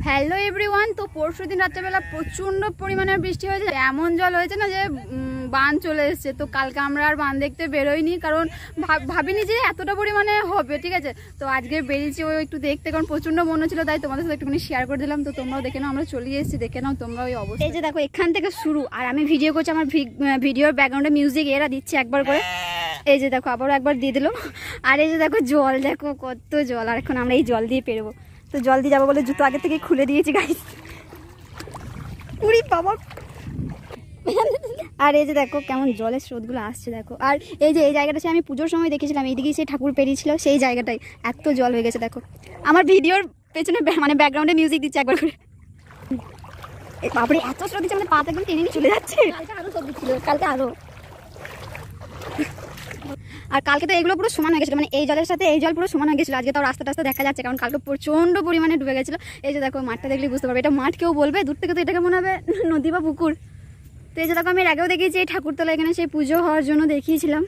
Hello everyone. তো পরশুদিন রাত্রেবেলা প্রচন্ড পরিমাণে বৃষ্টি হয়েছে, এমন জল হয়েছে না যে বান চলে এসছে। তো কালকে আমরা আর বান দেখতে বেরোইনি, কারণ ভাবিনি যে এতটা পরিমাণে হবে, ঠিক আছে। তো আজকে বেরিয়েছি ওই একটু দেখতে, কারণ প্রচন্ড মনে ছিল, তাই তোমাদের সাথে একটুখানি শেয়ার করে দিলাম। তো তোমরাও দেখে নাও, আমরা চলে এসেছি, দেখে নাও তোমরা ওই অবস্থা। এই যে দেখো এখান থেকে শুরু, আর আমি ভিডিও করছি, আমার ভিডিওর ব্যাকগ্রাউন্ডে মিউজিক এরা দিচ্ছে একবার করে। এই যে দেখো আবারও একবার দিয়ে দিল। আর এই যে দেখো জল, দেখো কত জল। আর এখন আমরা এই জল দিয়ে পেরোবো। তো জল দিয়ে যাবো বলে জুতো আগে থেকে খুলে দিয়েছি গাইস। উড়ি বাবা। আর এই যে দেখো কেমন জলের স্রোতগুলো আসছে দেখো। আর এই যে এই জায়গাটা সে আমি পুজোর সময় দেখেছিলাম, এইদিকে সেই ঠাকুর পেরিয়েছিল, সেই জায়গাটাই এত জল হয়ে গেছে দেখো। আমার ভিডিওর পেছনে মানে ব্যাকগ্রাউন্ডে মিউজিক দিচ্ছে একবার করে। বাপরে এত স্রোত দিচ্ছে, আমাদের পাতে একদম টেনে নিয়ে চলে যাচ্ছে। কালকে আরো স্রোত দিচ্ছিল, কালকে আরো। আর কালকে তো এগুলো পুরো সমান হয়ে গেছিলো, মানে এই জলের সাথে এই জল পুরো সমান হয়ে গেছিলো। আজকে তাও রাস্তা টাস্তা দেখা যাচ্ছে, কারণ কালকে প্রচন্ড পরিমাণে ডুবে গেছিলো। এই যে দেখো মাঠটা দেখলে বুঝতে পারবে এটা মাঠ, কেউ বলবে দূর থেকে তো এটাকে মনে হবে নদী বা পুকুর। তো এই যে দেখো আমি এর আগেও দেখিয়েছি এই ঠাকুরতলা, এখানে সেই পুজো হওয়ার জন্য দেখিয়েছিলাম।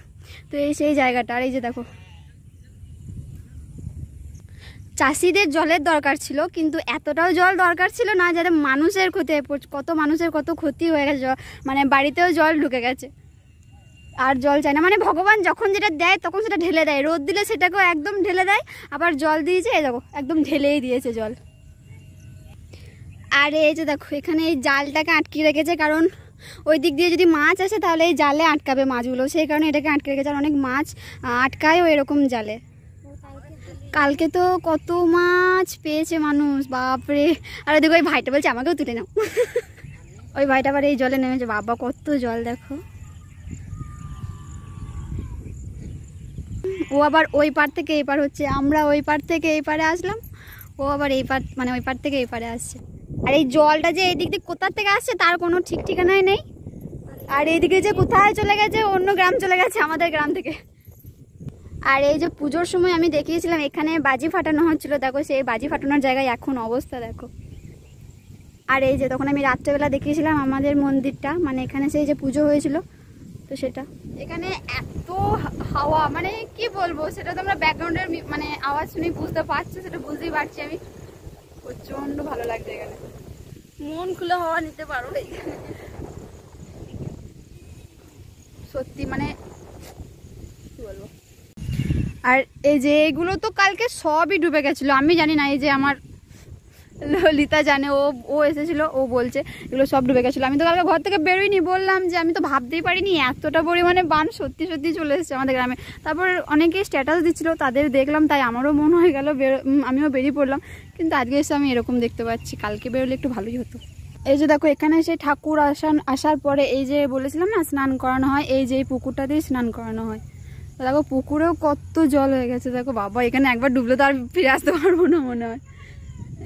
তো এই সেই জায়গাটা। আর এই যে দেখো চাষিদের জলের দরকার ছিল, কিন্তু এতটাও জল দরকার ছিল না যাতে মানুষের ক্ষতি, কত মানুষের কত ক্ষতি হয়ে গেছে, মানে বাড়িতেও জল ঢুকে গেছে। আর জল চাই না, মানে ভগবান যখন যেটা দেয় তখন সেটা ঢেলে দেয়। রোদ দিলে সেটাকেও একদম ঢেলে দেয়, আবার জল দিয়েছে এই দেখো একদম ঢেলেই দিয়েছে জল। আর এই যে দেখো এখানে এই জালটাকে আটকে রেখেছে, কারণ ওই দিক দিয়ে যদি মাছ আসে তাহলে এই জালে আটকাবে মাছগুলো, সেই কারণে এটাকে আটকে রেখেছে। আর অনেক মাছ আটকায়ও এরকম জালে। কালকে তো কত মাছ পেয়েছে মানুষ, বাপরে। আর ওইদিকে ওই ভাইটা বলছে আমাকেও তুলে নাও। ওই ভাইটা আবার এই জলে নেমেছে, বাবা কত জল দেখো। ও আবার ওই পার থেকে এই পার হচ্ছে, আমরা ওই পার থেকে এই পারে আসলাম, ও আবার এই পার মানে ওই পার থেকে এই পারে আসছে। আর এই জলটা যে এই দিক দিয়ে কোথার থেকে আসছে তার কোনো ঠিক ঠিকানাই নেই। আর এইদিকে যে কোথায় চলে গেছে, অন্য গ্রাম চলে গেছে আমাদের গ্রাম থেকে। আর এই যে পুজোর সময় আমি দেখিয়েছিলাম এখানে বাজি ফাটানো হচ্ছিল, দেখো সেই বাজি ফাটানোর জায়গায় এখন অবস্থা দেখো। আর এই যে তখন আমি রাত্রেবেলা দেখিয়েছিলাম আমাদের মন্দিরটা, মানে এখানে সেই যে পুজো হয়েছিল, তো সেটা এখানে এত হাওয়া, মানে কি বলবো, সেটা তোমরা ব্যাকগ্রাউন্ডের মানে আওয়াজ শুনে বুঝতে পারছো, সেটা বুঝতেই পারছি আমি। প্রচন্ড ভালো লাগছে এখানে, মন খুলে হাওয়া নিতে পারো এখানে, সত্যি মানে কি বলবো। আর এই যে এগুলো তো কালকে সবই ডুবে গেছিল, আমি জানি না, এই যে আমার ললিতা জানে, ও এসেছিল, ও বলছে এগুলো সব ডুবে গেছিলো। আমি তো কালকে ঘর থেকে বেরোইনি, বললাম যে আমি তো ভাবতেই পারিনি এতটা পরিমাণে বান সত্যি সত্যি চলে এসেছে আমাদের গ্রামে। তারপর অনেকেই স্ট্যাটাস দিচ্ছিল, তাদের দেখলাম, তাই আমারও মন হয়ে গেল, আমিও বেরিয়ে পড়লাম। কিন্তু আজকে এসে আমি এরকম দেখতে পাচ্ছি, কালকে বেরোলে একটু ভালোই হতো। এই যে দেখো এখানে সেই ঠাকুর আসার পরে এই যে বলেছিলাম না স্নান করানো হয়, এই যে এই পুকুরটাতেই স্নান করানো হয়। দেখো পুকুরেও কত জল হয়ে গেছে দেখো, বাবা এখানে একবার ডুবলে তো আর ফিরে আসতে পারবো না মনে হয়।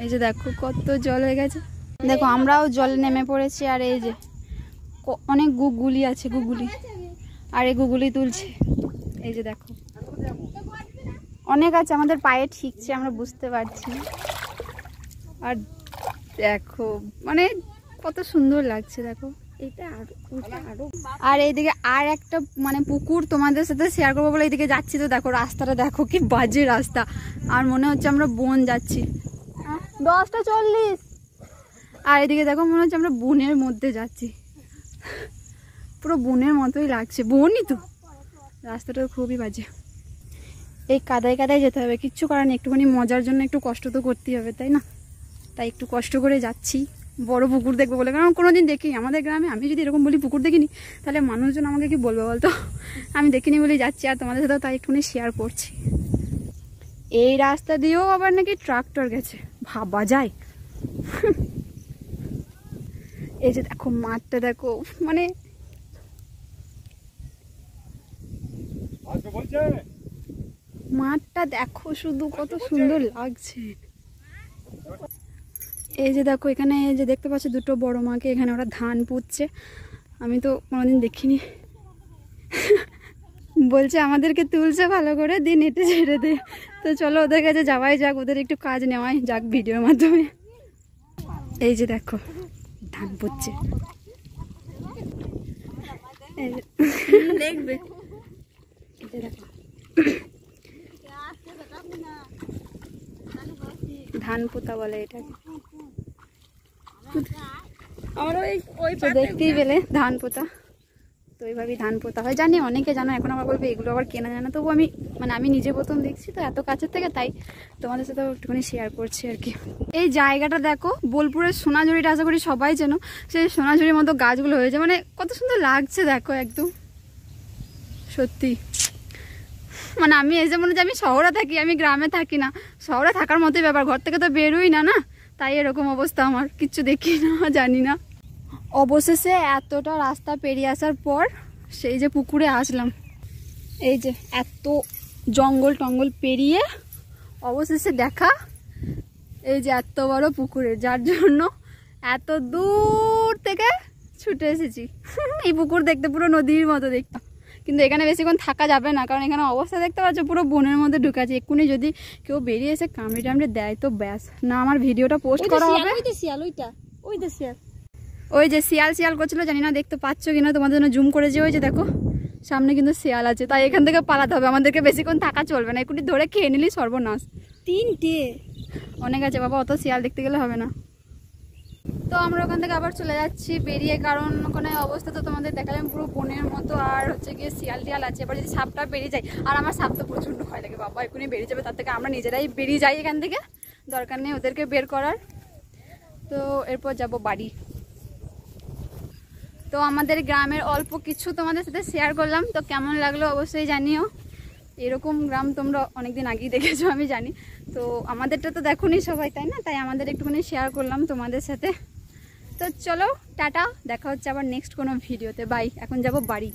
এই যে দেখো কত জল হয়ে গেছে, দেখো আমরাও জলে নেমে পড়েছি। আর এই যে অনেক গুগুলি আছে, গুগুলি, আর এই গুগুলি তুলছে। এই যে দেখো অনেক আছে, আমাদের পায়ে ঠিকছে, আমরা বুঝতে পারছি। আর দেখো মানে কত সুন্দর লাগছে দেখো এটা। আর এইদিকে আর একটা মানে পুকুর তোমাদের সাথে শেয়ার করবো বলে এইদিকে যাচ্ছি, তো দেখো রাস্তাটা দেখো কি বাজে রাস্তা, আর মনে হচ্ছে আমরা বন যাচ্ছি। 10:40। আর এদিকে দেখো মনে হচ্ছে আমরা বনের মধ্যে যাচ্ছি, পুরো বনের মতোই লাগছে, বনই তো। রাস্তাটা খুবই বাজে, এই কাদায় কাদায় যেতে হবে, কিচ্ছু করার নেই, একটুখানি মজার জন্য একটু কষ্ট তো করতেই হবে, তাই না? তাই একটু কষ্ট করে যাচ্ছি বড় পুকুর দেখবো বলে, কারণ কোনোদিন দেখি আমাদের গ্রামে। আমি যদি এরকম বলি পুকুর দেখিনি, তাহলে মানুষজন আমাকে কি বলবে বলতো। আমি দেখিনি বলেই যাচ্ছি, আর তোমাদের সাথেও তাই একটুখানি শেয়ার করছি। এই রাস্তা দিয়েও আবার নাকি ট্রাক্টর গেছে, ভাবা যায়। এই যে দেখো মাঠটা দেখো, মানে মাঠটা দেখো শুধু কত সুন্দর লাগছে। এই যে দেখো এখানে যে দেখতে পাচ্ছ দুটো বড় মাকে, এখানে ওরা ধান পুঁতছে, আমি তো কোনোদিন দেখিনি। বলছে আমাদেরকে তুলছে ভালো করে, দিন হেঁটে ছেড়ে দে। তো চলো ওদের কাছে যাওয়াই যাক, ওদের একটু কাজ নেওয়াই যাক ভিডিওর মাধ্যমে। এই যে দেখো ধান পুঁতছে, দেখবে ধান পোতা বলে এটাকে। আমার ওই তো দেখতেই পেলে ধান পোতা, তো এইভাবেই ধান পোতা হয়। জানি অনেকে জানো, এখন আবার বলবে এগুলো আবার কেনা জানা, তবু আমি নিজে প্রথম দেখছি তো এত কাছের থেকে, তাই তোমাদের সাথে একটুখানি শেয়ার করছি আর কি। এই জায়গাটা দেখো, বোলপুরের সোনাঝুরিটা আশা করি সবাই চেনো, সেই সোনাঝুরির মতো গাছগুলো হয়েছে, মানে কত সুন্দর লাগছে দেখো একদম সত্যি। মানে আমি এই যে মনে হচ্ছে আমি শহরে থাকি, আমি গ্রামে থাকি না, শহরে থাকার মতোই ব্যাপার, ঘর থেকে তো বেরোই না, তাই এরকম অবস্থা, আমার কিচ্ছু দেখি না, জানি না। অবশেষে এতটা রাস্তা পেরিয়ে আসার পর সেই যে পুকুরে আসলাম, এই যে এত জঙ্গল টঙ্গল পেরিয়ে অবশেষে দেখা এই যে এত বড় পুকুরে, যার জন্য এত দূর থেকে ছুটে এসেছি। এই পুকুর দেখতে পুরো নদীর মতো দেখতাম, কিন্তু এখানে বেশিক্ষণ থাকা যাবে না, কারণ এখানে অবস্থা দেখতে পাচ্ছ পুরো বনের মধ্যে ঢুকেছে। এক্ষুনি যদি কেউ বেরিয়ে এসে কামড়ে টামড়ে দেয় তো ব্যাস, না আমার ভিডিওটা পোস্ট করা হবে। ওই যে শিয়াল শিয়াল করছিল, জানি না দেখতে পাচ্ছ কিনা, তোমাদের জন্য জুম করে যে ওই যে দেখো সামনে কিন্তু শিয়াল আছে, তাই এখান থেকে পালাতে হবে, আমাদেরকে বেশিক্ষণ থাকা চলবে না, এক্ষুনি ধরে খেয়ে নিলি সর্বনাশ। 3টে অনেক আছে বাবা, অত শিয়াল দেখতে গেলে হবে না। তো আমরা ওখান থেকে আবার চলে যাচ্ছি বেরিয়ে, কারণ ওখানে অবস্থা তো তোমাদের দেখালাম পুরো বনের মতো, আর হচ্ছে গিয়ে শিয়াল টিয়াল আছে, এবার যদি সাপটা বেরিয়ে যায়, আর আমার সাপ তো প্রচণ্ড ভয় লাগে বাবা, এক্ষুনি বেরিয়ে যাবে, তার থেকে আমরা নিজেরাই বেরিয়ে যাই এখান থেকে, দরকার নেই ওদেরকে বের করার। তো এরপর যাব বাড়ি। তো আমাদের গ্রামের অল্প কিছু তোমাদের সাথে শেয়ার করলাম, তো কেমন লাগলো অবশ্যই জানিও। এরকম গ্রাম তোমরা অনেকদিন আগেই দেখেছো আমি জানি, তো আমাদেরটা তো দেখোনি সবাই, তাই না, তাই আমাদের একটুখানি শেয়ার করলাম তোমাদের সাথে। তো চলো টাটা, দেখা হচ্ছে আবার নেক্সট কোনো ভিডিওতে, বাই। এখন যাব বাড়ি।